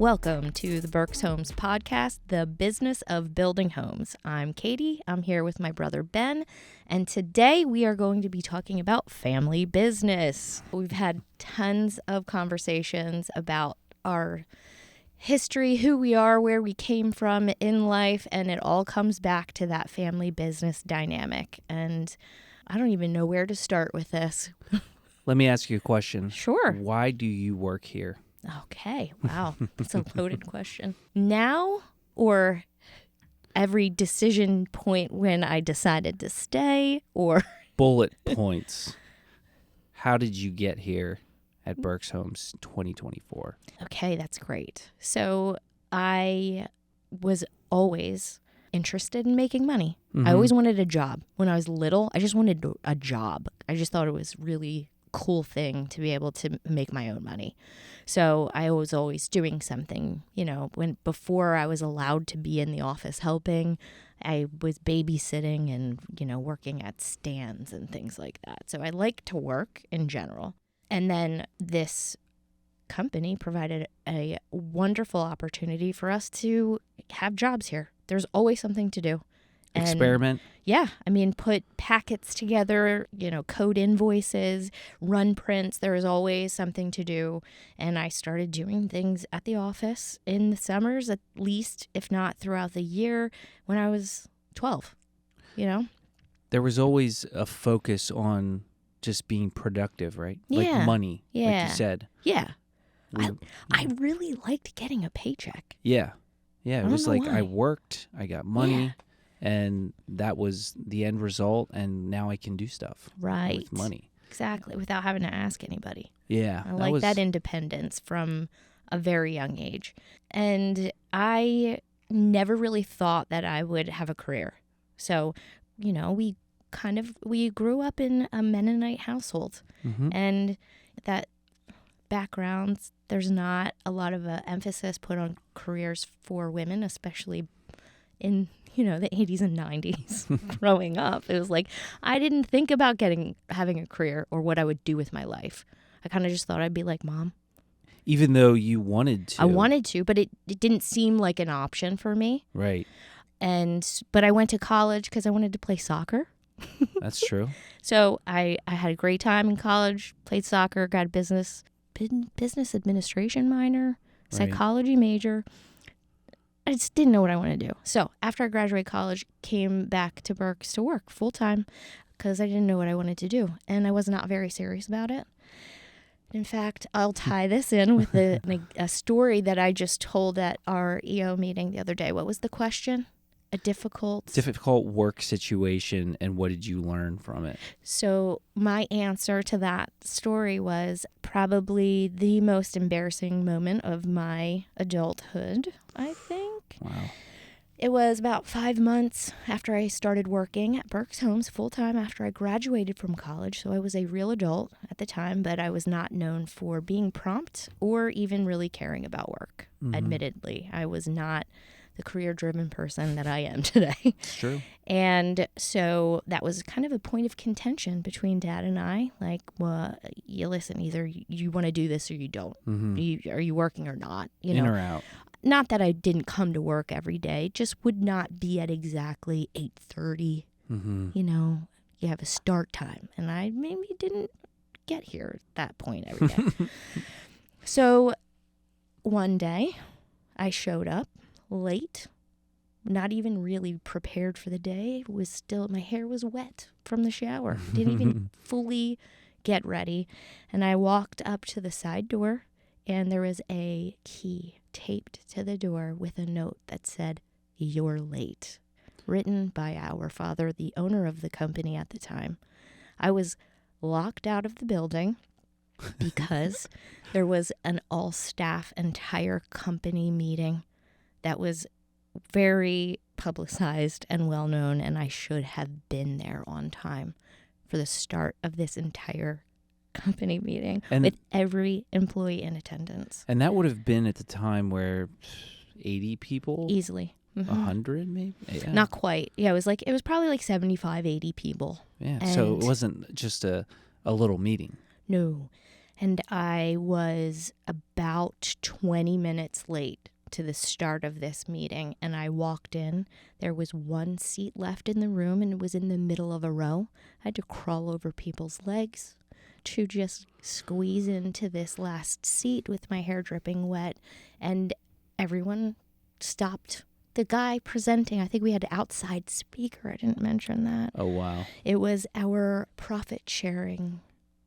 Welcome to the Berks Homes podcast, the business of building homes. I'm Katie. I'm here with my brother Ben, and today we are going to be talking about family business. We've had tons of conversations about our history, who we are, where we came from in life, and it all comes back to that family business dynamic. And I don't even know where to start with this. Let me ask you a question. Sure. Why do you work here? Okay. Wow. That's a loaded question. Now or every decision point when I decided to stay or Bullet points. How did you get here at Berks Homes 2024? Okay, that's great. So I was always interested in making money. I always wanted a job. When I was little, I just wanted a job. I just thought it was really cool thing to be able to make my own money. So I was always doing something, before I was allowed to be in the office helping, I was babysitting and, working at stands and things like that. So I like to work in general. And then this company provided a wonderful opportunity for us to have jobs here. There's always something to do. And Experiment? Yeah. Put packets together, code invoices, run prints. There was always something to do. And I started doing things at the office in the summers, at least, if not throughout the year, when I was 12, There was always a focus on just being productive, right? Yeah. Like money, Yeah. like you said. Yeah. I really liked getting a paycheck. Yeah. Yeah, it don't was know like why. I worked, I got money. Yeah. And that was the end result, and now I can do stuff Right. with money. Exactly, without having to ask anybody. Yeah. I like that independence from a very young age. And I never really thought that I would have a career. So, we grew up in a Mennonite household. Mhm. And that background, there's not a lot of emphasis put on careers for women, especially in the 80s and 90s. Growing up, it was like I didn't think about having a career or what I would do with my life. I kind of just thought I'd be like Mom. Even though you wanted to. I wanted to, but it didn't seem like an option for me. Right. But I went to college because I wanted to play soccer. That's true. So I had a great time in college, played soccer, got a business administration minor, psychology major. I just didn't know what I wanted to do. So after I graduated college, came back to Berks to work full time because I didn't know what I wanted to do. And I was not very serious about it. In fact, I'll tie this in with a story that I just told at our EO meeting the other day. What was the question? A difficult work situation, and what did you learn from it? So my answer to that story was probably the most embarrassing moment of my adulthood, I think. Wow. It was about 5 months after I started working at Berks Homes full-time after I graduated from college. So I was a real adult at the time, but I was not known for being prompt or even really caring about work. Mm-hmm. Admittedly, I was not the career-driven person that I am today. It's true. And so that was kind of a point of contention between Dad and I. Like, well, you listen, either you want to do this or you don't. Mm-hmm. Are you working or not? In or out. Not that I didn't come to work every day, just would not be at exactly 8:30. Mm-hmm. You have a start time. And I maybe didn't get here at that point every day. So one day I showed up late, not even really prepared for the day. My hair was wet from the shower. Didn't even fully get ready. And I walked up to the side door, and there was a key taped to the door with a note that said, "You're late," written by our father, the owner of the company at the time. I was locked out of the building because there was an all-staff entire company meeting that was very publicized and well-known, and I should have been there on time for the start of this entire company meeting with every employee in attendance. And that would have been at the time where 80 people? Easily. Mm-hmm. 100 maybe? Yeah. Not quite. Yeah, it was probably like 75, 80 people. Yeah, so it wasn't just a little meeting. No. And I was about 20 minutes late to the start of this meeting. And I walked in. There was one seat left in the room, and it was in the middle of a row. I had to crawl over people's legs to just squeeze into this last seat with my hair dripping wet. And everyone stopped. The guy presenting, I think we had an outside speaker. I didn't mention that. Oh, wow. It was our profit sharing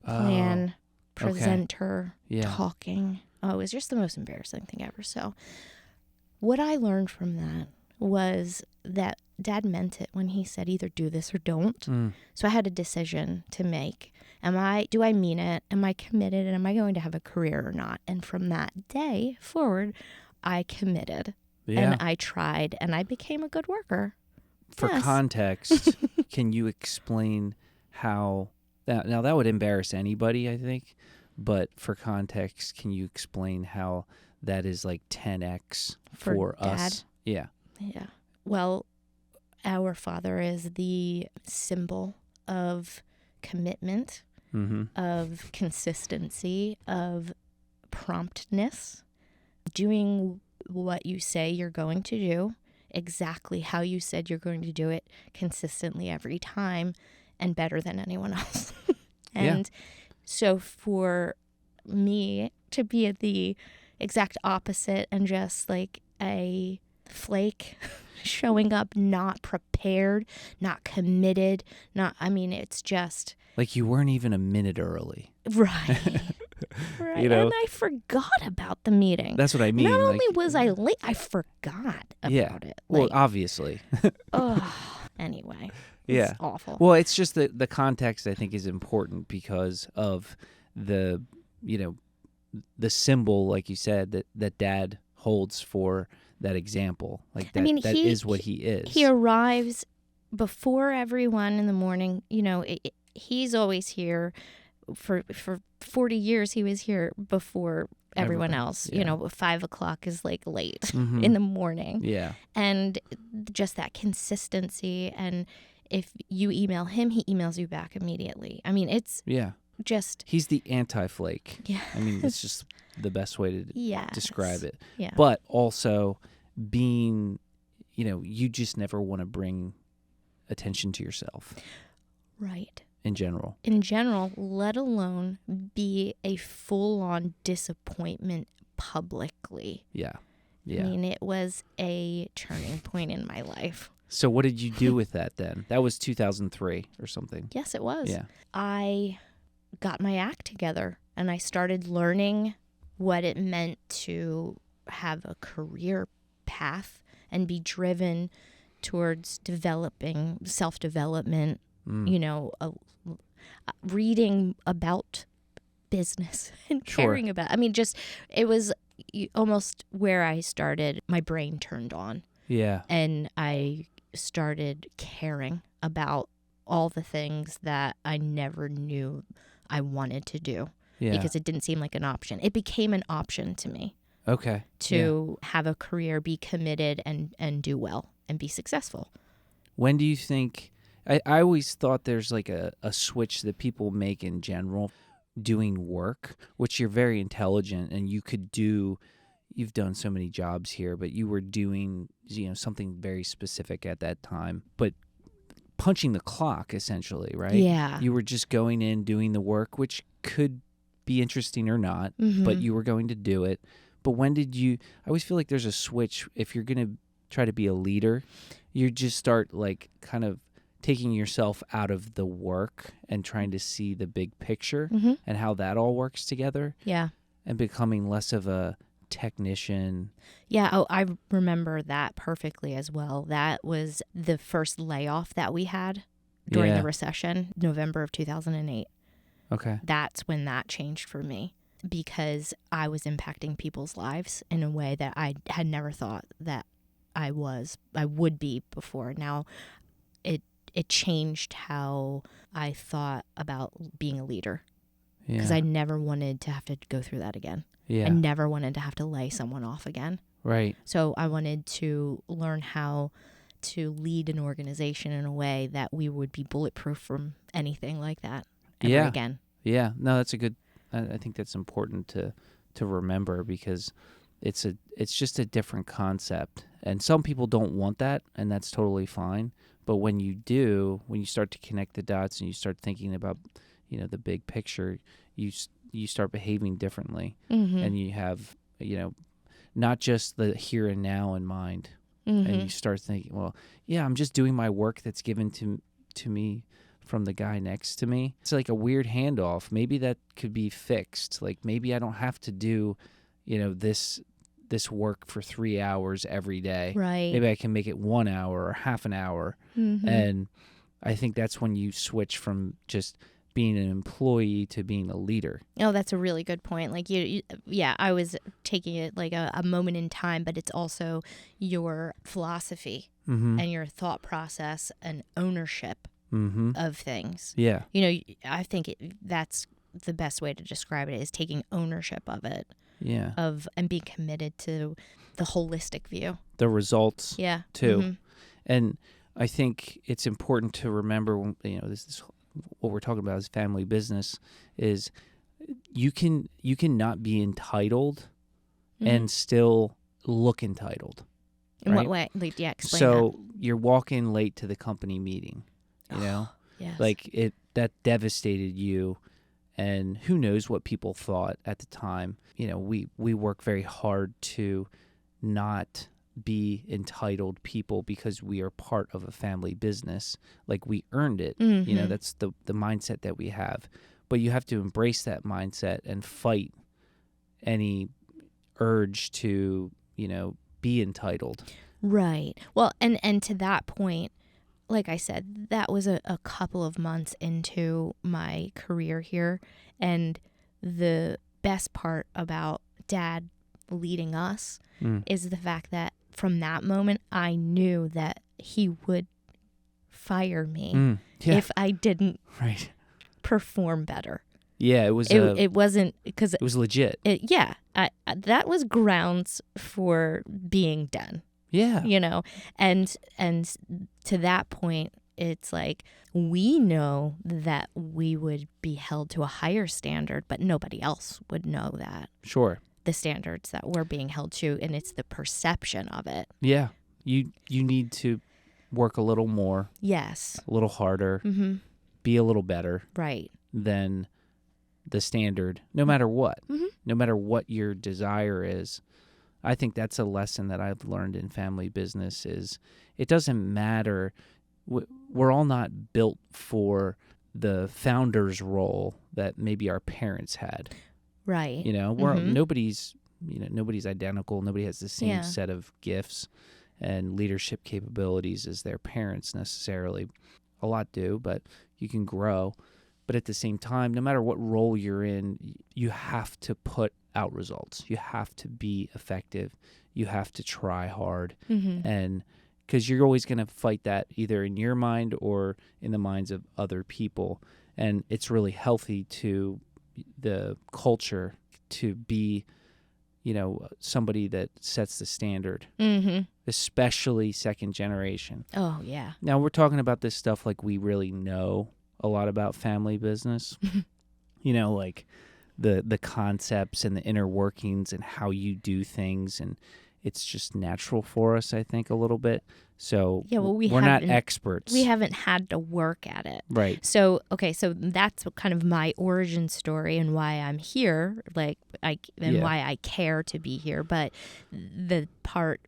plan presenter talking. Oh, it was just the most embarrassing thing ever. So what I learned from that was that Dad meant it when he said either do this or don't. So I had a decision to make. Do I mean it? Am I committed? And am I going to have a career or not? And from that day forward, I committed. Yeah. And I tried, and I became a good worker. For context, can you explain how that? Now that would embarrass anybody, I think. But for context, can you explain how that is like 10x for us? Yeah. Yeah. Well, our father is the symbol of commitment, of consistency, of promptness, doing what you say you're going to do, exactly how you said you're going to do it consistently every time, and better than anyone else. And so for me to be the exact opposite and just like a flake showing up not prepared, not committed, it's just like you weren't even a minute early. Right. Right. And I forgot about the meeting. That's what I mean. Not only was I late, I forgot about it. Well, obviously. Anyway. It's awful. Well, it's just the context I think is important because of the symbol, like you said, that Dad holds for that example. Like that, that is what he is. He arrives before everyone in the morning. He's always here. For 40 years, he was here before everyone else. 5 o'clock is like late in the morning. Yeah. And just that consistency. And if you email him, he emails you back immediately. It's just... He's the anti-flake. Yeah. It's just the best way to describe it. Yeah. But also being, you just never want to bring attention to yourself. Right. In general, let alone be a full-on disappointment publicly. Yeah. It was a turning point in my life. So what did you do with that then? That was 2003 or something. Yes, it was. Yeah. I got my act together, and I started learning what it meant to have a career path and be driven towards developing self-development, reading about business and caring about. It was almost where I started. My brain turned on. Yeah. And I started caring about all the things that I never knew I wanted to do because it didn't seem like an option. It became an option to me. Okay. To have a career, be committed, and do well and be successful. When do you think... I always thought there's like a switch that people make in general doing work, which you're very intelligent and you could do. You've done so many jobs here, but you were doing something very specific at that time. But punching the clock, essentially, right? Yeah. You were just going in, doing the work, which could be interesting or not, but you were going to do it. But when did you... I always feel like there's a switch. If you're going to try to be a leader, you just start like kind of taking yourself out of the work and trying to see the big picture and how that all works together. Yeah. And becoming less of a technician. Yeah. Oh, I remember that perfectly as well. That was the first layoff that we had during the recession, November of 2008. Okay. That's when that changed for me because I was impacting people's lives in a way that I had never thought that I would be before. Now, it changed how I thought about being a leader because I never wanted to have to go through that again. Yeah. I never wanted to have to lay someone off again. Right. So I wanted to learn how to lead an organization in a way that we would be bulletproof from anything like that ever again. Yeah. No, that's a good I think that's important to remember, because it's just a different concept, and some people don't want that, and that's totally fine. But when you do, when you start to connect the dots and you start thinking about, the big picture, you start behaving differently, and you have, not just the here and now in mind, and you start thinking, well, yeah, I'm just doing my work that's given to me from the guy next to me. It's like a weird handoff. Maybe that could be fixed. Like, maybe I don't have to do, this work for 3 hours every day. Right. Maybe I can make it 1 hour or half an hour. And I think that's when you switch from just being an employee to being a leader. Oh, that's a really good point. Like yeah, I was taking it like a moment in time, but it's also your philosophy and your thought process and ownership of things. Yeah. I think that's the best way to describe it, is taking ownership of it. Yeah. And being committed to the holistic view. The results. Yeah. Too. And I think it's important to remember when, this what we're talking about is family business, is you can not be entitled and still look entitled. In right? what way? Like, yeah, explain So you're walking late to the company meeting, Yes. like that devastated you, and who knows what people thought at the time. We work very hard to not be entitled people, because we are part of a family business. Like, we earned it. That's the mindset that we have. But you have to embrace that mindset and fight any urge to, be entitled. Right. Well, and to that point, like I said, that was a couple of months into my career here. And the best part about Dad leading us is the fact that from that moment, I knew that he would fire me if I didn't perform better. Yeah, it was. It wasn't because it was legit. That was grounds for being done. Yeah, and to that point, it's like, we know that we would be held to a higher standard, but nobody else would know that. Sure. The standards that we're being held to, and it's the perception of it. Yeah, you need to work a little more. Yes. A little harder. Be a little better. Right. Than the standard, no matter what. No matter what your desire is. I think that's a lesson that I've learned in family business, is it doesn't matter. We're all not built for the founder's role that maybe our parents had. Right. Nobody's identical. Nobody has the same set of gifts and leadership capabilities as their parents necessarily. A lot do, but you can grow. But at the same time, no matter what role you're in, you have to put out results. You have to be effective. You have to try hard. And because you're always going to fight that either in your mind or in the minds of other people. And it's really healthy to the culture to be, somebody that sets the standard, especially second generation. Oh, yeah. Now, we're talking about this stuff like we really know a lot about family business, like the concepts and the inner workings and how you do things. And it's just natural for us, I think, a little bit. So we're not experts. We haven't had to work at it. Right. So, okay, so that's kind of my origin story and why I'm here, why I care to be here. But the part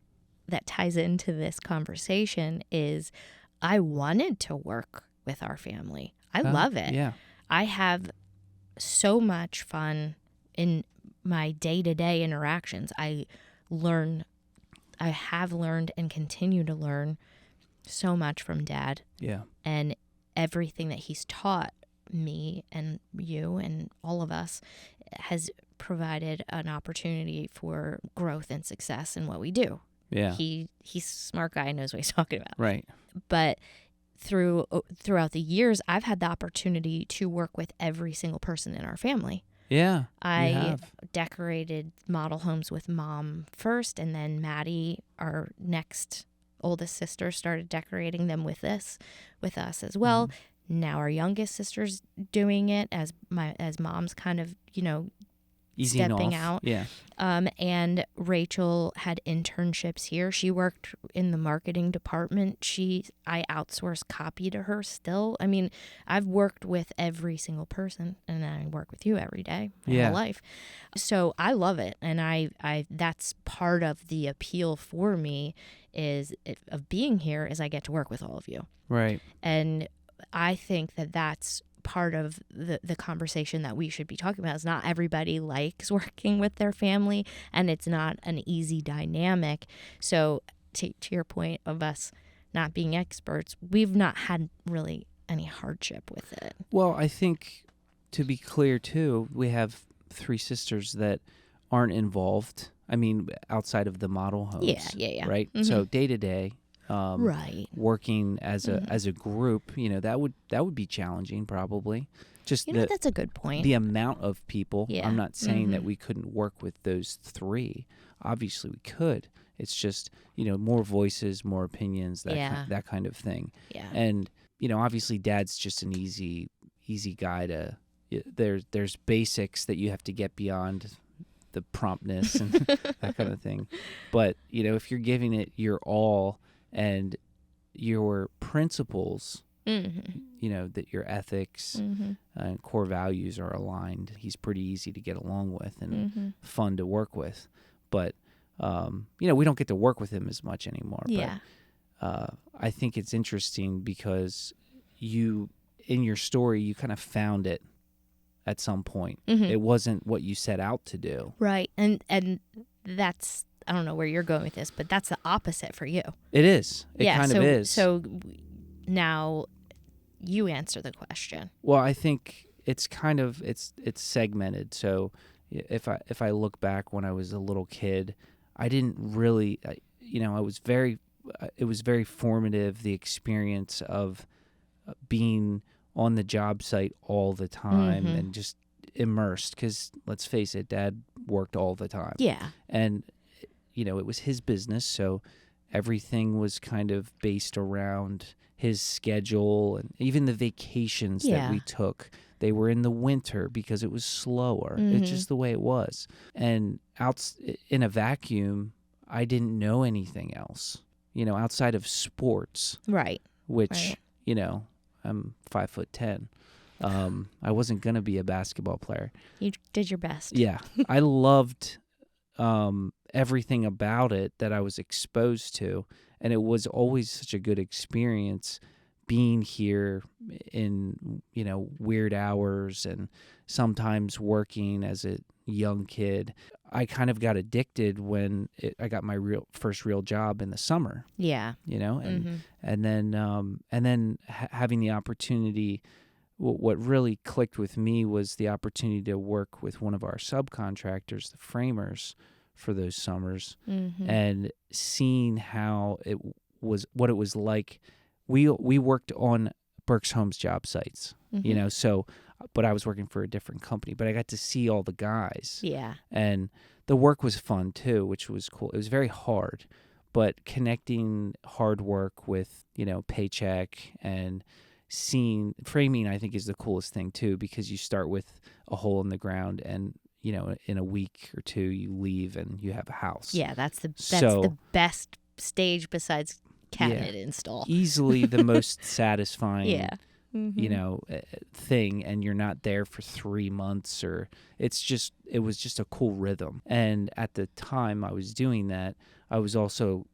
that ties into this conversation is I wanted to work with our family. I love it. Yeah. I have so much fun in my day-to-day interactions. I have learned and continue to learn so much from Dad. Yeah. And everything that he's taught me and you and all of us has provided an opportunity for growth and success in what we do. Yeah. He's a smart guy and knows what he's talking about. Right. But throughout the years, I've had the opportunity to work with every single person in our family. Yeah, I decorated model homes with Mom first, and then Maddie, our next oldest sister, started decorating them with us as well. Now our youngest sister's doing it as mom's kind of, Easing stepping off. out. Yeah. And Rachel had internships here. She worked in the marketing department. I outsource copy to her still. I mean, I've worked with every single person, and I work with you every day my whole life. So I love it, and I that's part of the appeal for me of being here is I get to work with all of you. Right. And I think that that's part of the conversation that we should be talking about. Is not everybody likes working with their family, and it's not an easy dynamic. So to your point of us not being experts, we've not had really any hardship with it. Well, I think to be clear too, we have 3 sisters that aren't involved. I mean, outside of the model homes. Yeah. Right. Mm-hmm. So day to day. Right. Working as a group, that would be challenging probably. Just that's a good point. The amount of people. Yeah. I'm not saying that we couldn't work with those 3. Obviously, we could. It's just more voices, more opinions, that kind of thing. Yeah. And obviously, Dad's just an easy guy to. There's basics that you have to get beyond the promptness and that kind of thing. But if you're giving it your all. And your principles, that your ethics and core values are aligned. He's pretty easy to get along with and fun to work with. But, we don't get to work with him as much anymore. Yeah. But I think it's interesting because in your story, you kind of found it at some point. It wasn't what you set out to do. Right. And that's... I don't know where you're going with this, but that's the opposite for you. It is. It kind of is. So now you answer the question. Well, I think it's kind of it's segmented. So if I look back when I was a little kid, I didn't really, I was it was very formative, the experience of being on the job site all the time and just immersed. Because let's face it, Dad worked all the time. Yeah. And it was his business, so everything was kind of based around his schedule, and even the vacations that we took, they were in the winter because it was slower. It's just the way it was. And in a vacuum, I didn't know anything else, outside of sports. Right. Which, I'm 5'10". I wasn't going to be a basketball player. You did your best. Yeah. I loved everything about it that I was exposed to, and it was always such a good experience being here in weird hours and sometimes working as a young kid. I kind of got addicted when I got my first real job in the summer. Yeah. And then having the opportunity. What really clicked with me was the opportunity to work with one of our subcontractors, the framers, for those summers, and seeing how what it was like. We worked on Berks Homes job sites, but I was working for a different company, but I got to see all the guys. Yeah. And the work was fun too, which was cool. It was very hard, but connecting hard work with, paycheck and framing, I think, is the coolest thing too, because you start with a hole in the ground and in a week or 2 you leave and you have a house. Yeah, that's the best stage besides cabinet install. Easily the most satisfying Yeah. Thing, and you're not there for 3 months, or it was just a cool rhythm. And at the time I was doing that, I was also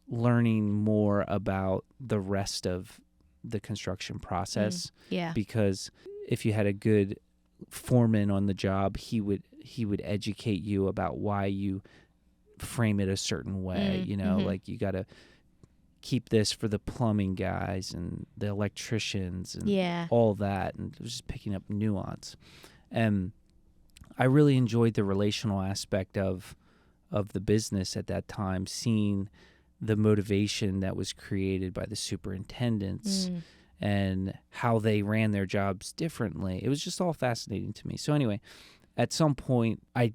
learning more about the rest of the construction process. Yeah. Because if you had a good foreman on the job, he would educate you about why you frame it a certain way. Like you got to keep this for the plumbing guys and the electricians and all that, and it was just picking up nuance. And I really enjoyed the relational aspect of the business at that time, seeing the motivation that was created by the superintendents and how they ran their jobs differently. It was just all fascinating to me. So anyway, at some point, I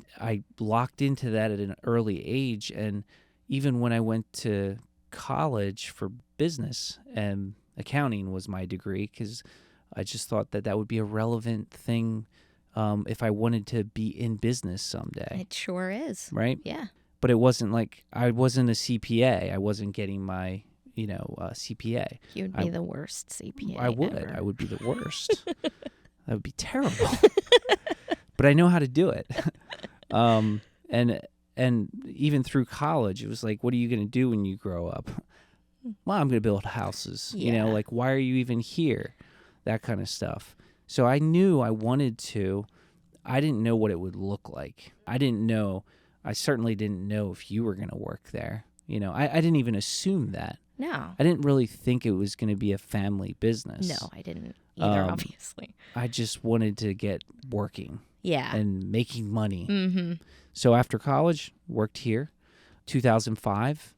locked into that at an early age, and even when I went to college for business, and accounting was my degree, because I just thought that would be a relevant thing if I wanted to be in business someday. It sure is. Right? Yeah. But it wasn't like I wasn't a CPA. I wasn't getting my, CPA. You would be the worst CPA I would. ever. I would be the worst. That would be terrible. But I know how to do it. And even through college, it was like, what are you going to do when you grow up? Well, I'm going to build houses. Yeah. Like, why are you even here? That kind of stuff. So I knew I wanted to. I didn't know what it would look like. I certainly didn't know if you were going to work there. I didn't even assume that. No. I didn't really think it was going to be a family business. No, I didn't either, obviously. I just wanted to get working. Yeah. And making money. Mm-hmm. So after college, worked here. 2005,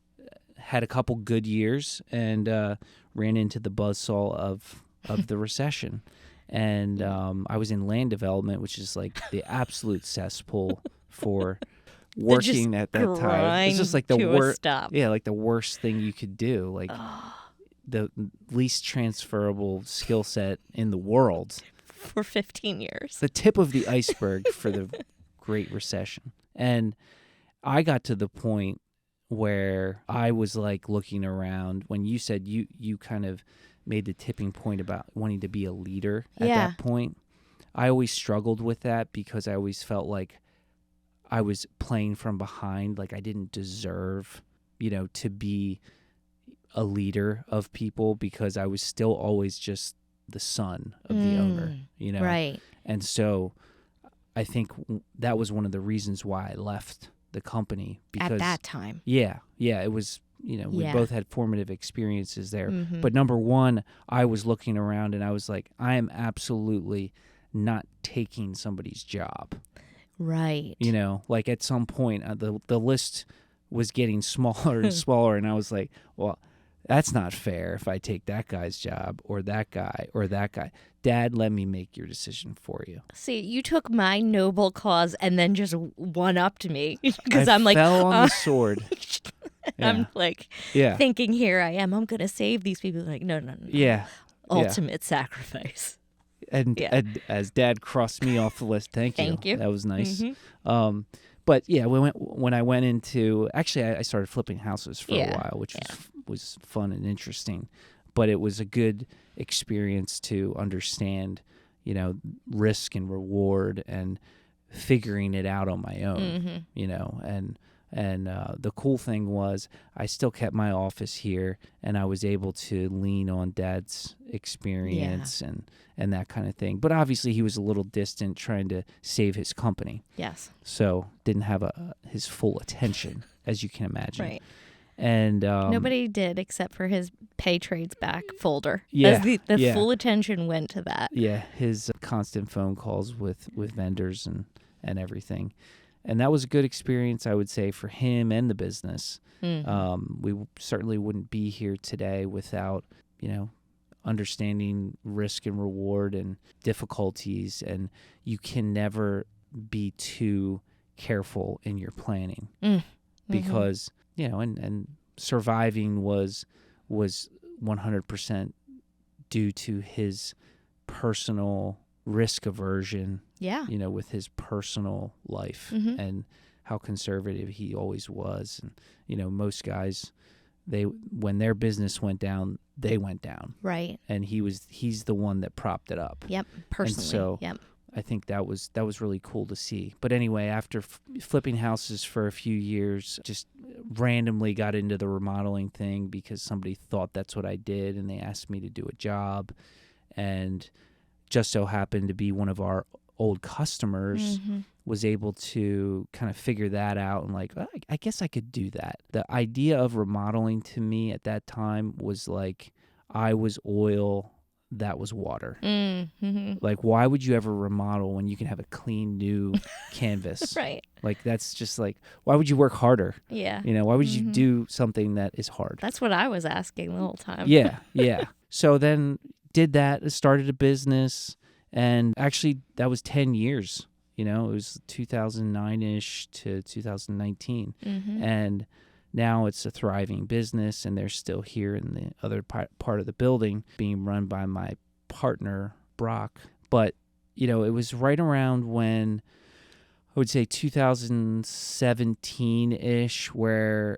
had a couple good years and ran into the buzzsaw of the recession. And I was in land development, which is like the absolute cesspool for working at that time. It's just like the worst. Yeah, like the worst thing you could do. Like the least transferable skill set in the world. For 15 years. The tip of the iceberg for the Great Recession. And I got to the point where I was like looking around when you said you kind of made the tipping point about wanting to be a leader at that point. I always struggled with that because I always felt like I was playing from behind, like I didn't deserve, to be a leader of people because I was still always just the son of the owner, Right. And so I think that was one of the reasons why I left the company. Because, at that time. Yeah, it was, we both had formative experiences there. Mm-hmm. But number one, I was looking around and I was like, I am absolutely not taking somebody's job. Right. Like at some point, the list was getting smaller and smaller, and I was like, well, that's not fair if I take that guy's job or that guy or that guy. Dad, let me make your decision for you. See, you took my noble cause and then just one-upped me because I'm like, fell on the sword. I'm like thinking here I am. I'm going to save these people. Like, no. Yeah. Ultimate sacrifice. And as Dad crossed me off the list, thank you. That was nice. Mm-hmm. But yeah, when I went into, actually I started flipping houses for a while, which was fun and interesting. But it was a good experience to understand, risk and reward and figuring it out on my own, And the cool thing was I still kept my office here, and I was able to lean on Dad's experience and that kind of thing. But obviously he was a little distant trying to save his company. Yes. So didn't have his full attention, as you can imagine. Right. And nobody did except for his pay trades back folder. Yeah. As the full attention went to that. Yeah, his constant phone calls with vendors and everything. And that was a good experience, I would say, for him and the business. Mm-hmm. We certainly wouldn't be here today without, understanding risk and reward and difficulties. And you can never be too careful in your planning because, and surviving was 100% due to his personal risk aversion. Yeah. With his personal life and how conservative he always was. And, most guys, when their business went down, they went down. Right. And he's the one that propped it up. Yep. Personally. And so I think that was really cool to see. But anyway, after flipping houses for a few years, just randomly got into the remodeling thing because somebody thought that's what I did, and they asked me to do a job. And just so happened to be one of our old customers was able to kind of figure that out and like, I guess I could do that. The idea of remodeling to me at that time was like I was oil, that was water. Like, why would you ever remodel when you can have a clean new canvas? Right. Like, that's just like, why would you work harder? Yeah. Why would you do something that is hard? That's what I was asking the whole time. Yeah. So then did that, started a business. And actually, that was 10 years. It was 2009-ish to 2019. And now it's a thriving business, and they're still here in the other part of the building being run by my partner Brock. But, it was right around when I would say 2017-ish where,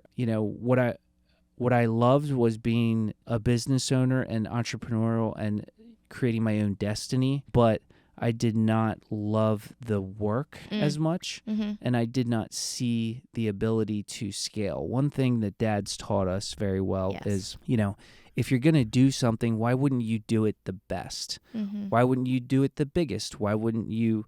what I loved was being a business owner and entrepreneurial and creating my own destiny, but I did not love the work as much, and I did not see the ability to scale. One thing that Dad's taught us very well is, if you're going to do something, why wouldn't you do it the best? Why wouldn't you do it the biggest? Why wouldn't you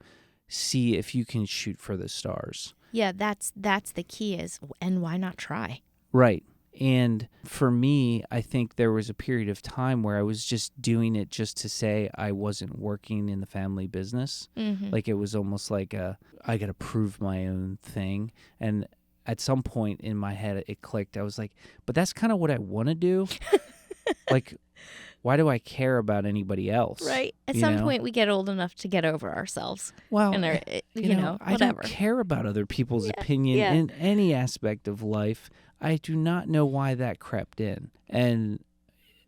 see if you can shoot for the stars? Yeah, that's the key is, and why not try? Right. And for me, I think there was a period of time where I was just doing it just to say I wasn't working in the family business. Like it was almost like I got to prove my own thing. And at some point in my head, it clicked. I was like, but that's kind of what I want to do. Like, why do I care about anybody else? Right. At some point, we get old enough to get over ourselves. Well, and I whatever. don't care about other people's opinion in any aspect of life. I do not know why that crept in. And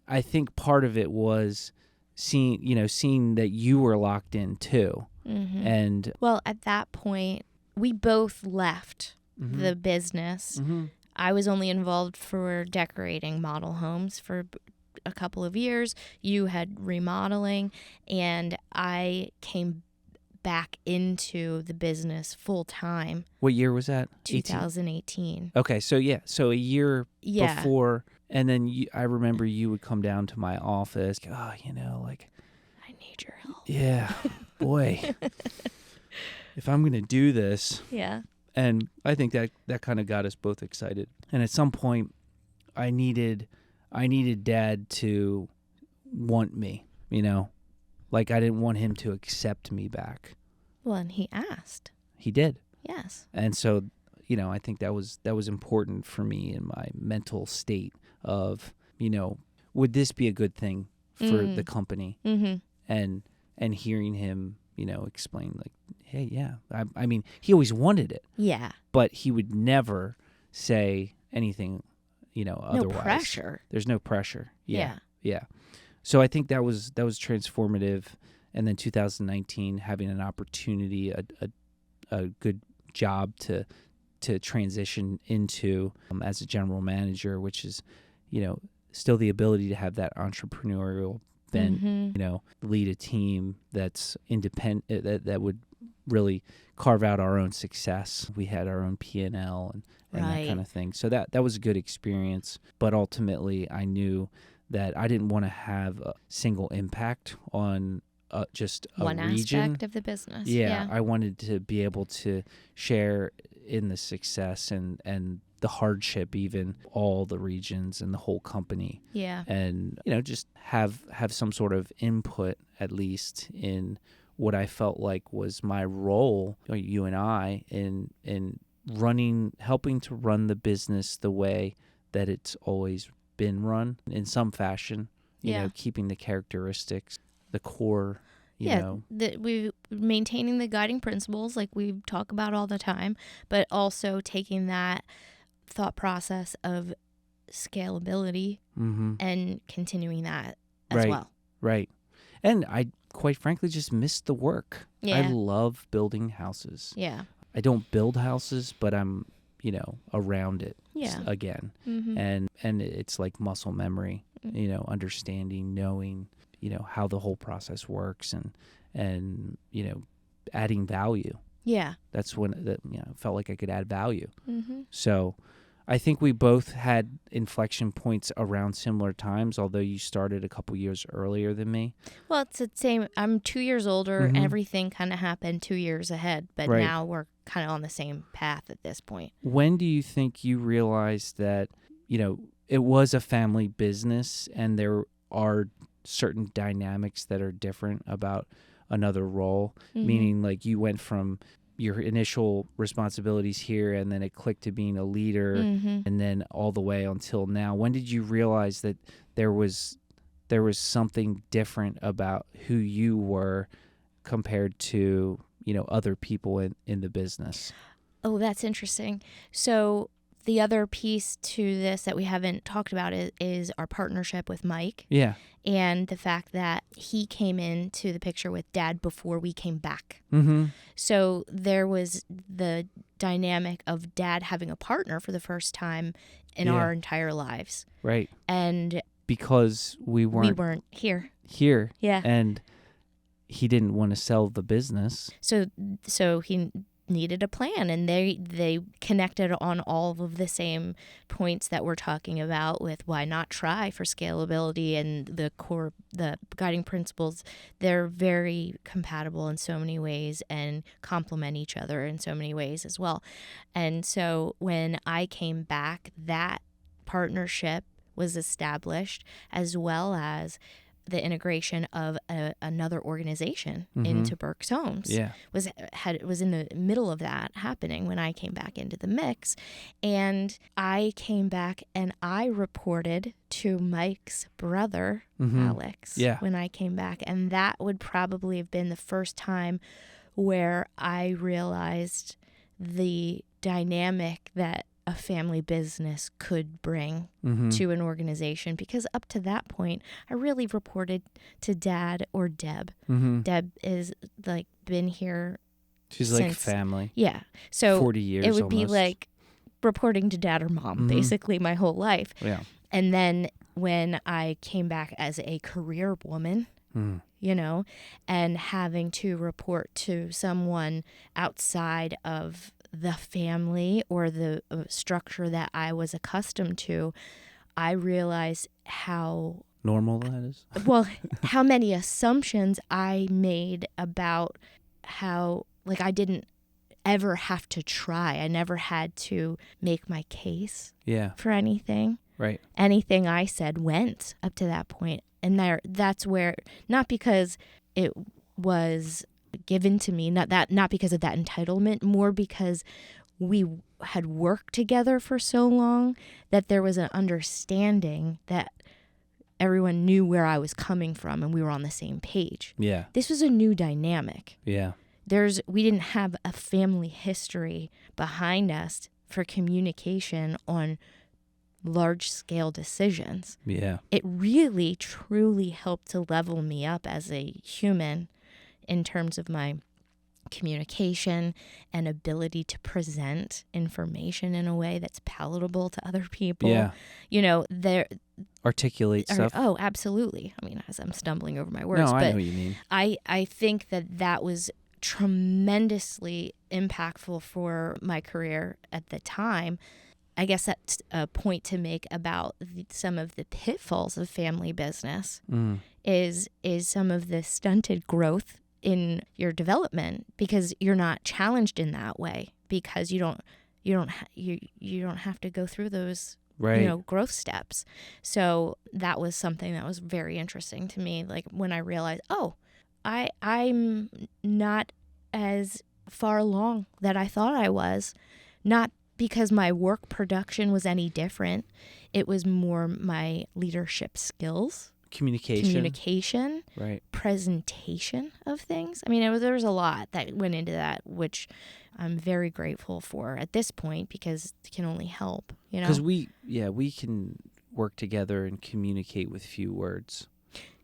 I think part of it was seeing that you were locked in too. And well, at that point, we both left the business. I was only involved for decorating model homes for a couple of years. You had remodeling, and I came back into the business full time. What year was that? 2018. Okay, so a year before, and then I remember you would come down to my office. Oh, I need your help. Yeah, boy, if I'm gonna do this, and I think that kind of got us both excited. And at some point, I needed Dad to want me. Like I didn't want him to accept me back. Well, and he asked. He did. Yes. And so, I think that was important for me in my mental state of, would this be a good thing for the company? And hearing him, explain like, hey, yeah. I mean, he always wanted it. Yeah. But he would never say anything, otherwise. No pressure. There's no pressure. Yeah. So I think that was transformative. And then 2019, having an opportunity, a good job to transition into as a general manager, which is, still the ability to have that entrepreneurial bent, lead a team that's independent, that would really carve out our own success. We had our own P&L and that kind of thing. So that was a good experience. But ultimately, I knew that I didn't want to have a single impact on just a one region. Aspect of the business. Yeah, I wanted to be able to share in the success and the hardship, even all the regions and the whole company. Yeah. And, just have some sort of input, at least, in what I felt like was my role, you and I, in helping to run the business the way that it's always been run in some fashion, keeping the characteristics, the core, we maintaining the guiding principles like we talk about all the time, but also taking that thought process of scalability and continuing that as well. Right. And I quite frankly just missed the work. Yeah. I love building houses. Yeah. I don't build houses, but I'm, around it again. And it's like muscle memory, understanding, knowing, how the whole process works and adding value. Yeah. That's when I felt like I could add value. So I think we both had inflection points around similar times, although you started a couple years earlier than me. Well, it's the same. I'm 2 years older. Everything kind of happened 2 years ahead, but now we're kind of on the same path at this point. When do you think you realized that, it was a family business and there are certain dynamics that are different about another role? Meaning like you went from your initial responsibilities here and then it clicked to being a leader and then all the way until now. When did you realize that there was something different about who you were compared to, other people in the business? Oh, that's interesting. So The other piece to this that we haven't talked about is our partnership with Mike. Yeah. And the fact that he came into the picture with Dad before we came back. Mm-hmm. So there was the dynamic of Dad having a partner for the first time in our entire lives. Right. And because we weren't here. Yeah. And he didn't want to sell the business. So he needed a plan, and they connected on all of the same points that we're talking about with why not try for scalability and the guiding principles. They're very compatible in so many ways and complement each other in so many ways as well. And so when I came back, that partnership was established, as well as the integration of another organization into Berks Homes. Yeah. was in the middle of that happening when I came back into the mix. And I came back and I reported to Mike's brother, Alex, when I came back. And that would probably have been the first time where I realized the dynamic that a family business could bring to an organization, because up to that point, I really reported to Dad or Deb. Deb is like been here. She's since, like family. Yeah. So 40 years it would almost. be like reporting to Dad or Mom basically my whole life. Yeah. And then when I came back as a career woman, you know, and having to report to someone outside of the family or the structure that I was accustomed to, I realized how normal that is. Well, how many assumptions I made about how, like, I didn't ever have to try. I never had to make my case for anything. Right. Anything I said went up to that point. And that's where, not because it was given to me, not because of that entitlement, more because we had worked together for so long that there was an understanding that everyone knew where I was coming from and we were on the same page. Yeah. This was a new dynamic. Yeah. We didn't have a family history behind us for communication on large scale decisions. Yeah. It really truly helped to level me up as a human in terms of my communication and ability to present information in a way that's palatable to other people. Yeah. You know, articulate stuff. Oh, absolutely. I mean, as I'm stumbling over my words. No, but I know what you mean. I think that was tremendously impactful for my career at the time. I guess that's a point to make about some of the pitfalls of family business is some of the stunted growth in your development, because you're not challenged in that way, because you don't have to go through those growth steps. So that was something that was very interesting to me. Like when I realized, I'm not as far along that I thought I was, not because my work production was any different. It was more my leadership skills. Communication, right? Presentation of things. I mean, there was a lot that went into that, which I'm very grateful for at this point, because it can only help, you know? Because we can work together and communicate with few words.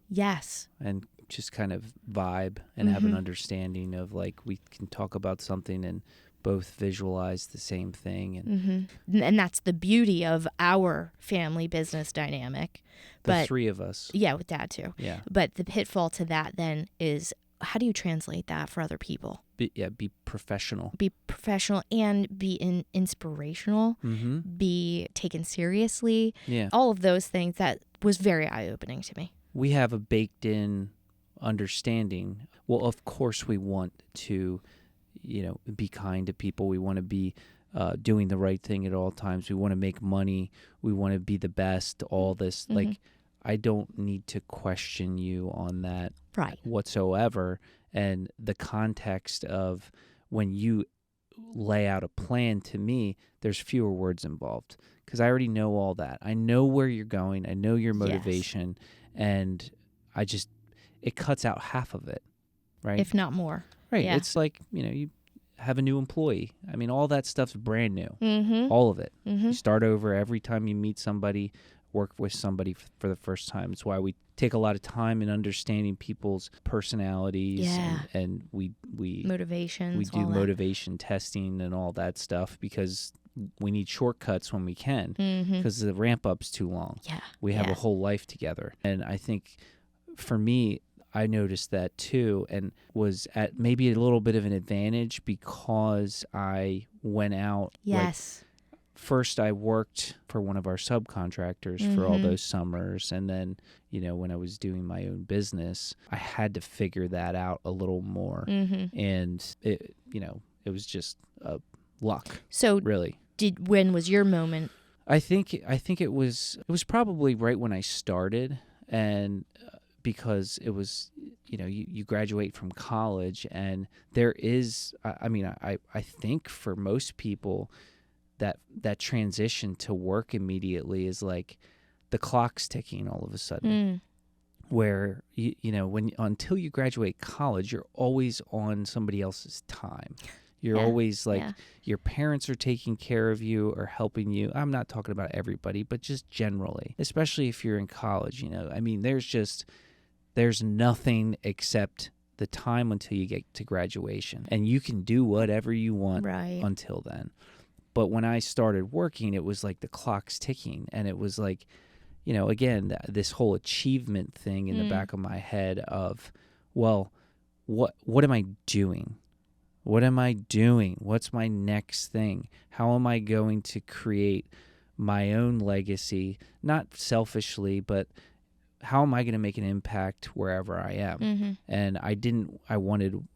Yes. And just kind of vibe and have an understanding of, like, we can talk about something and both visualize the same thing. And that's the beauty of our family business dynamic. The three of us. Yeah, with Dad too. Yeah. But the pitfall to that then is, how do you translate that for other people? Be professional. Be professional and be inspirational. Be taken seriously. Yeah. All of those things, that was very eye-opening to me. We have a baked-in understanding. Well, of course we want to, be kind to people. We want to be doing the right thing at all times. We want to make money. We want to be the best, all this. Like, I don't need to question you on that whatsoever. And the context of when you lay out a plan to me, there's fewer words involved, because I already know all that. I know where you're going. I know your motivation. Yes. And it cuts out half of it, right? If not more. Right. Yeah. It's like, have a new employee. I mean, all that stuff's brand new. Mm-hmm. All of it. Mm-hmm. You start over every time you meet somebody, work with somebody for the first time. It's why we take a lot of time in understanding people's personalities, Yeah. and we Motivations. we do all that. motivation testing and all that stuff, because we need shortcuts when we can, because the ramp up's too long. Yeah. We have a whole life together. And I think for me, I noticed that too, and was at maybe a little bit of an advantage because I went out. Yes. First, I worked for one of our subcontractors for all those summers. And then, when I was doing my own business, I had to figure that out a little more. And it was just luck. So really. When was your moment? I think it was probably right when I started, and because it was, you graduate from college, and there is, I think for most people, that transition to work immediately is like the clock's ticking all of a sudden. Where when until you graduate college, you're always on somebody else's time. You're always like your parents are taking care of you or helping you. I'm not talking about everybody, but just generally, especially if you're in college. There's nothing except the time until you get to graduation, and you can do whatever you want until then. But when I started working, it was like the clock's ticking, and it was like, again, this whole achievement thing in the back of my head of, well, what am I doing? What am I doing? What's my next thing? How am I going to create my own legacy? Not selfishly, but how am I going to make an impact wherever I am? And I wanted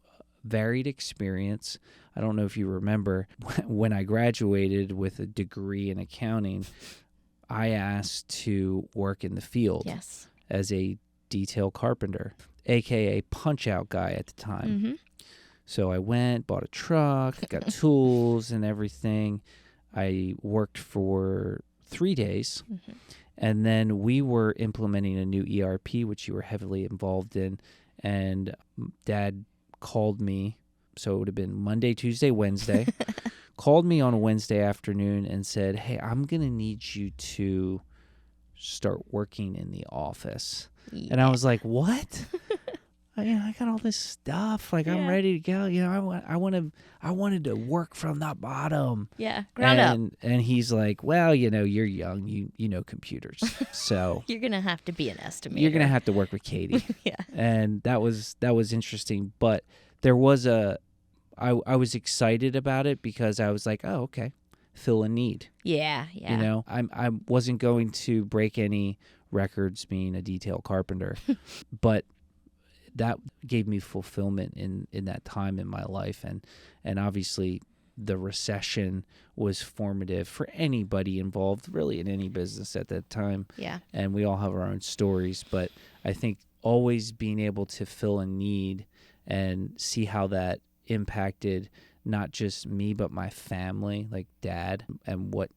varied experience. I don't know if you remember when I graduated with a degree in accounting, I asked to work in the field as a detail carpenter, aka punch out guy at the time. So I went, bought a truck, got tools and everything. I worked for 3 days, and then we were implementing a new ERP, which you were heavily involved in, and Dad called me, so it would have been Monday, Tuesday, Wednesday, called me on a Wednesday afternoon and said, hey, I'm going to need you to start working in the office. And I was like, what? I got all this stuff. Like, I'm ready to go. I wanted to work from the bottom. Yeah, ground up. And he's like, well, you're young. You know computers. So you're going to have to be an estimator. You're going to have to work with Katie. And that was interesting. But there was I was excited about it because I was like, oh, okay, fill a need. Yeah. I wasn't going to break any records being a detail carpenter, but that gave me fulfillment in that time in my life. And obviously the recession was formative for anybody involved really in any business at that time. Yeah. And we all have our own stories, but I think always being able to fill a need and see how that impacted not just me, but my family, like Dad, and what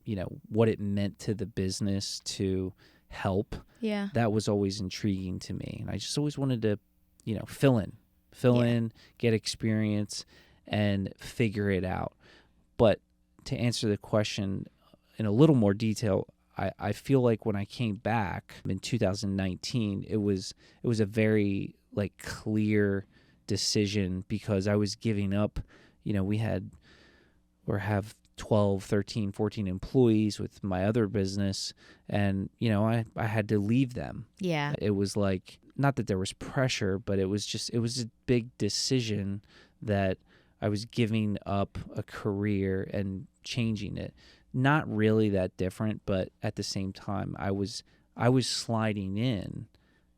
it meant to the business to help. Yeah. That was always intriguing to me. And I just always wanted to, fill in, get experience and figure it out. But to answer the question in a little more detail, I feel like when I came back in 2019, it was a very clear decision because I was giving up, we have 12, 13, 14 employees with my other business, and I had to leave them. Yeah. It was like, not that there was pressure, but it was a big decision that I was giving up a career and changing it. Not really that different, but at the same time I was sliding in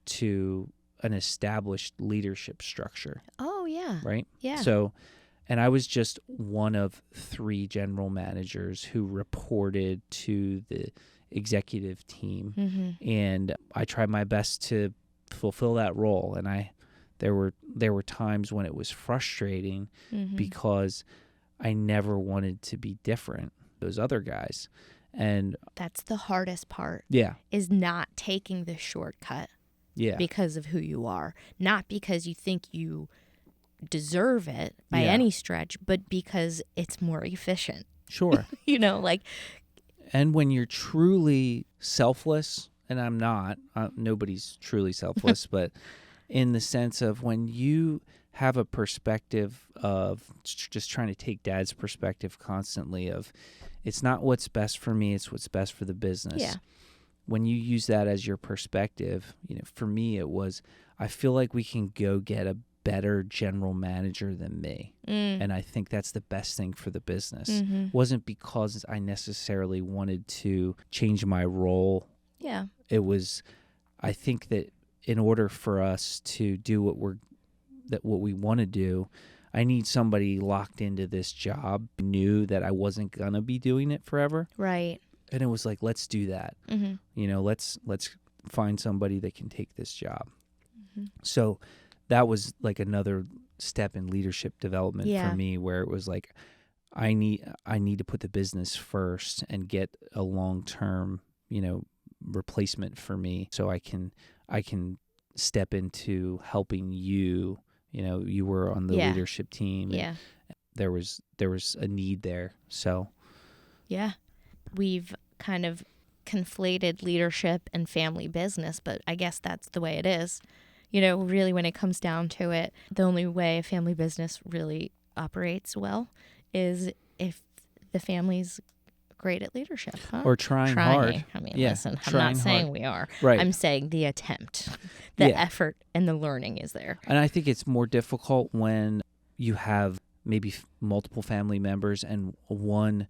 to an established leadership structure. Oh yeah. Right? Yeah. So, and I was just one of 3 general managers who reported to the executive team. And I tried my best to fulfill that role. And there were times when it was frustrating because I never wanted to be different those other guys. And that's the hardest part. Yeah. Is not taking the shortcut. Yeah. Because of who you are, not because you think you deserve it by Yeah. any stretch, but because it's more efficient. Sure. Like, And when you're truly selfless, and I'm not, nobody's truly selfless, but in the sense of when you have a perspective of just trying to take dad's perspective constantly of it's not what's best for me, it's what's best for the business. Yeah. When you use that as your perspective, for me it was, I feel like we can go get a better general manager than me. And I think that's the best thing for the business. It wasn't because I necessarily wanted to change my role. Yeah. It was, I think that in order for us to do what we want to do, I need somebody locked into this job, knew that I wasn't going to be doing it forever. Right. And it was like, let's do that. Let's find somebody that can take this job. So that was like another step in leadership development for me, where it was like, I need to put the business first and get a long-term, replacement for me, so I can step into helping you. You were on the leadership team. Yeah. There was a need there. So yeah, we've kind of conflated leadership and family business, but I guess that's the way it is. Really, when it comes down to it, the only way a family business really operates well is if the family's great at leadership, huh? Or trying hard. I mean, Yeah, listen, I'm not saying hard. we are. Right. I'm saying the attempt, the effort, and the learning is there. And I think it's more difficult when you have maybe multiple family members and one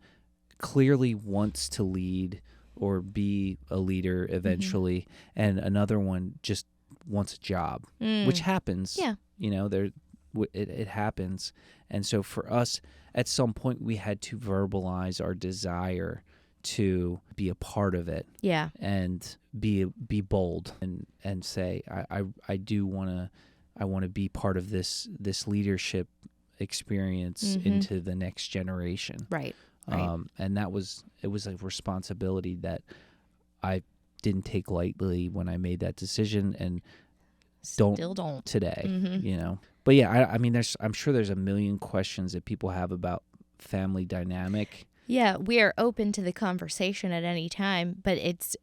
clearly wants to lead or be a leader eventually, and another one just wants a job, which happens. Yeah. It happens. And so for us, at some point, we had to verbalize our desire to be a part of it. Yeah. And be bold and say, I do want to be part of this leadership experience into the next generation. Right. And it was a responsibility that I didn't take lightly when I made that decision, and still don't today. But yeah, I mean, I'm sure there's a million questions that people have about family dynamic. Yeah, we are open to the conversation at any time, but it's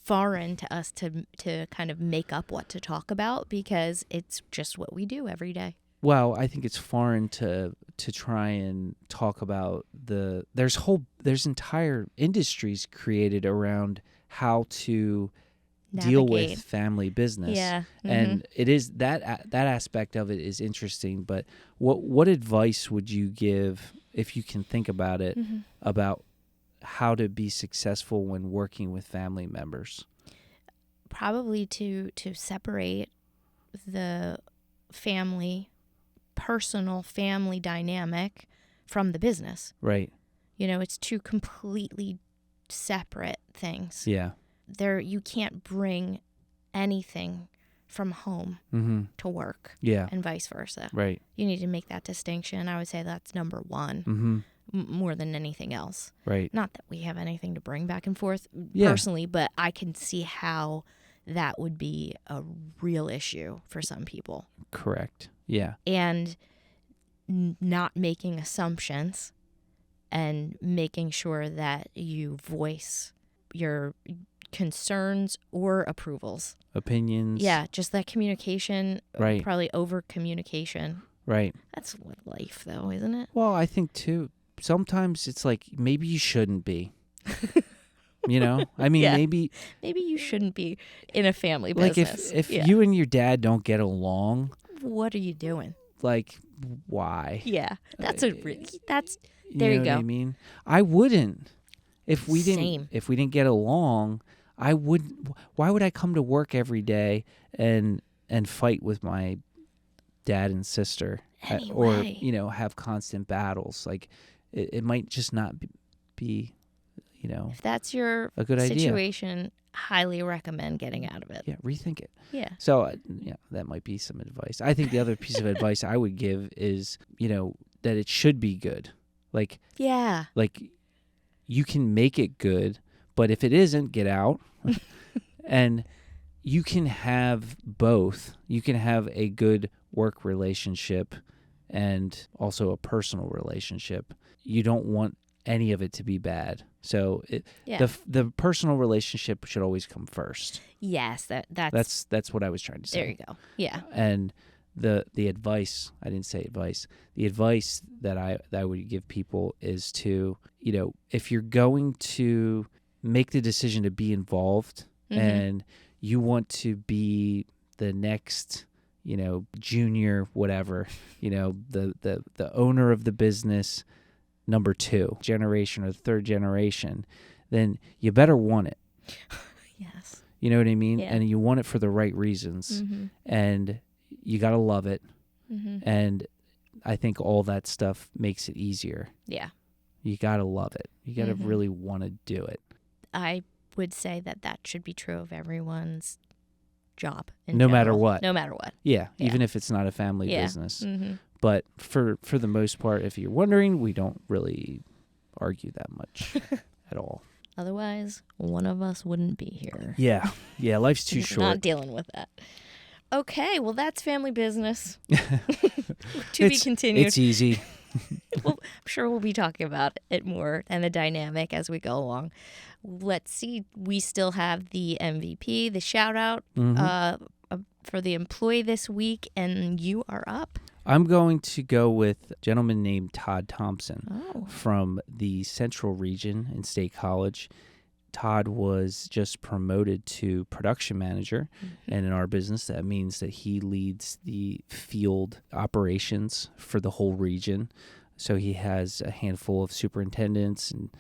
foreign to us to kind of make up what to talk about, because it's just what we do every day. Well, I think it's foreign to try and talk about there's entire industries created around how to deal with family business. Yeah. And it is that aspect of it is interesting, but what advice would you give, if you can think about it, about how to be successful when working with family members? Probably to separate the personal family dynamic from the business. Right. It's two completely separate things. Yeah. You can't bring anything from home to work. Yeah. And vice versa. Right. You need to make that distinction. I would say that's number one, more than anything else. Right. Not that we have anything to bring back and forth personally, but I can see how that would be a real issue for some people. Correct. Yeah. And not making assumptions and making sure that you voice your concerns or approvals. Opinions. Yeah, just that communication, right. Probably over communication. Right. That's what life, though, isn't it? Well, I think, too, sometimes it's like maybe you shouldn't be. I mean, maybe you shouldn't be in a family business. Like if you and your dad don't get along, what are you doing? Like, why? Yeah, there you go. What I mean, I wouldn't. If we didn't get along, I wouldn't. Why would I come to work every day and fight with my dad and sister, anyway. Or have constant battles? Like, it might just not be if that's your a good situation, idea. Highly recommend getting out of it. Yeah, rethink it. Yeah. So that might be some advice. I think the other piece of advice I would give is that it should be good. Like you can make it good, but if it isn't, get out. And you can have both. You can have a good work relationship and also a personal relationship. You don't want any of it to be bad. So the personal relationship should always come first. Yes, that's what I was trying to say. There you go. Yeah. And the advice, I didn't say advice. The advice that I would give people is to, if you're going to make the decision to be involved and you want to be the next, junior, whatever, the owner of the business, number 2 generation or third generation, then you better want it. Yes. You know what I mean? Yeah. And you want it for the right reasons. And you got to love it. And I think all that stuff makes it easier. Yeah. You got to love it. You got to really want to do it. I would say that should be true of everyone's job. No matter what. No matter what. Yeah. Even if it's not a family Yeah. business. But for the most part, if you're wondering, we don't really argue that much at all. Otherwise, one of us wouldn't be here. Yeah. Yeah, life's too short. Not dealing with that. Okay, well, that's family business. To be continued. It's easy. Well, I'm sure we'll be talking about it more and the dynamic as we go along. Let's see. We still have the MVP, the shout out for the employee this week, and you are up. I'm going to go with a gentleman named Todd Thompson from the Central Region in State College. Todd was just promoted to production manager, and in our business, that means that he leads the field operations for the whole region. So he has a handful of superintendents and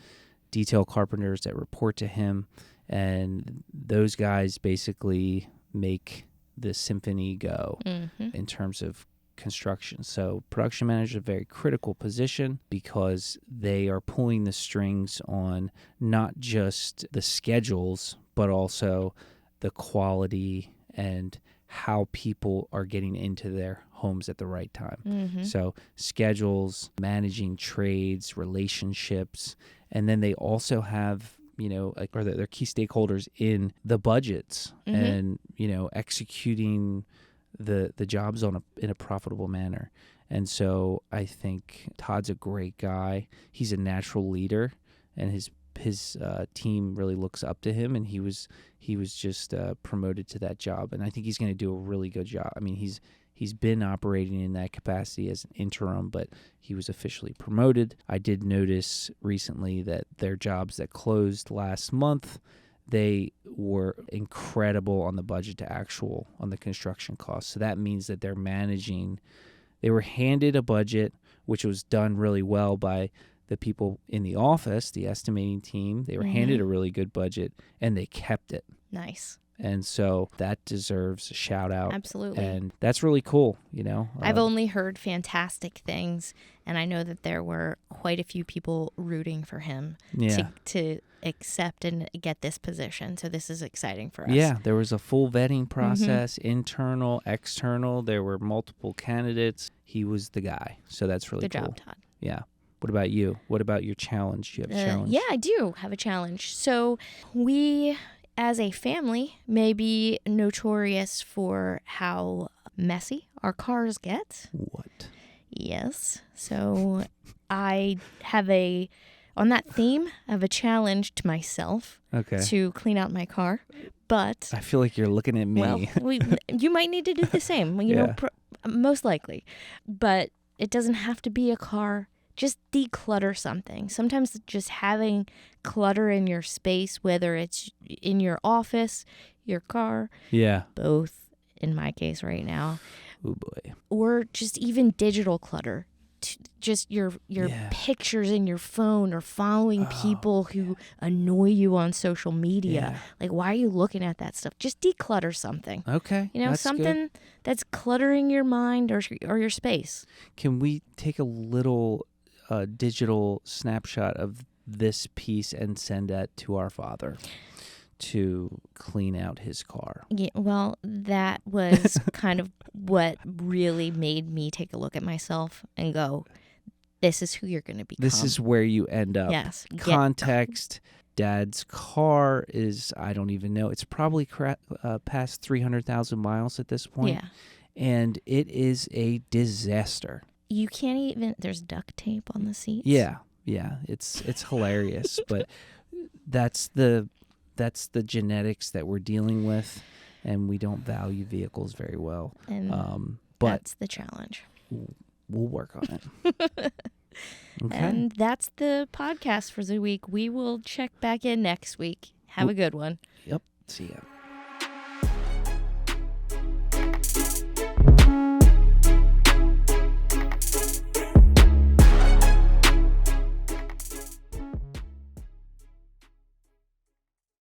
detail carpenters that report to him, and those guys basically make the symphony go in terms of construction. So production manager is a very critical position because they are pulling the strings on not just the schedules, but also the quality and how people are getting into their homes at the right time. So schedules, managing trades, relationships, and then they also have they're key stakeholders in the budgets and executing the jobs in a profitable manner. And so I think Todd's a great guy. He's a natural leader, and his team really looks up to him, and he was just promoted to that job, and I think he's going to do a really good job. I mean, he's been operating in that capacity as an interim, but he was officially promoted. I did notice recently that their jobs that closed last month, they were incredible on the budget to actual on the construction costs. So that means that they were handed a budget, which was done really well by the people in the office, the estimating team. They were handed a really good budget, and they kept it. Nice. And so that deserves a shout out. Absolutely. And that's really cool, I've only heard fantastic things, and I know that there were quite a few people rooting for him to accept and get this position. So this is exciting for us. Yeah, there was a full vetting process, internal, external. There were multiple candidates. He was the guy. So that's really cool. Good job, Todd. Yeah. What about you? What about your challenge? Do you have a challenge? Yeah, I do have a challenge. So we, as a family, may be notorious for how messy our cars get. What? Yes. So I have on that theme, I have a challenge to myself to clean out my car. But I feel like you're looking at me. Well, you might need to do the same, most likely. But it doesn't have to be a car. Just declutter something. Sometimes just having clutter in your space, whether it's in your office, your car, both in my case right now, oh boy, or just even digital clutter. Just your pictures in your phone or following people who annoy you on social media. Like, why are you looking at that stuff? Just declutter something. Okay. That's something good. That's cluttering your mind or your space. Can we take a little digital snapshot of this piece and send that to our father to clean out his car? Yeah, well, that was kind of what really made me take a look at myself and go, this is who you're going to become. This is where you end up. Yes. Context. Dad's car is, I don't even know, it's probably past 300,000 miles at this point. Yeah. And it is a disaster. You can't even. There's duct tape on the seats. Yeah, it's hilarious, but that's the genetics that we're dealing with, and we don't value vehicles very well. And but that's the challenge. We'll work on it. Okay. And that's the podcast for the week. We will check back in next week. Have a good one. Yep. See ya.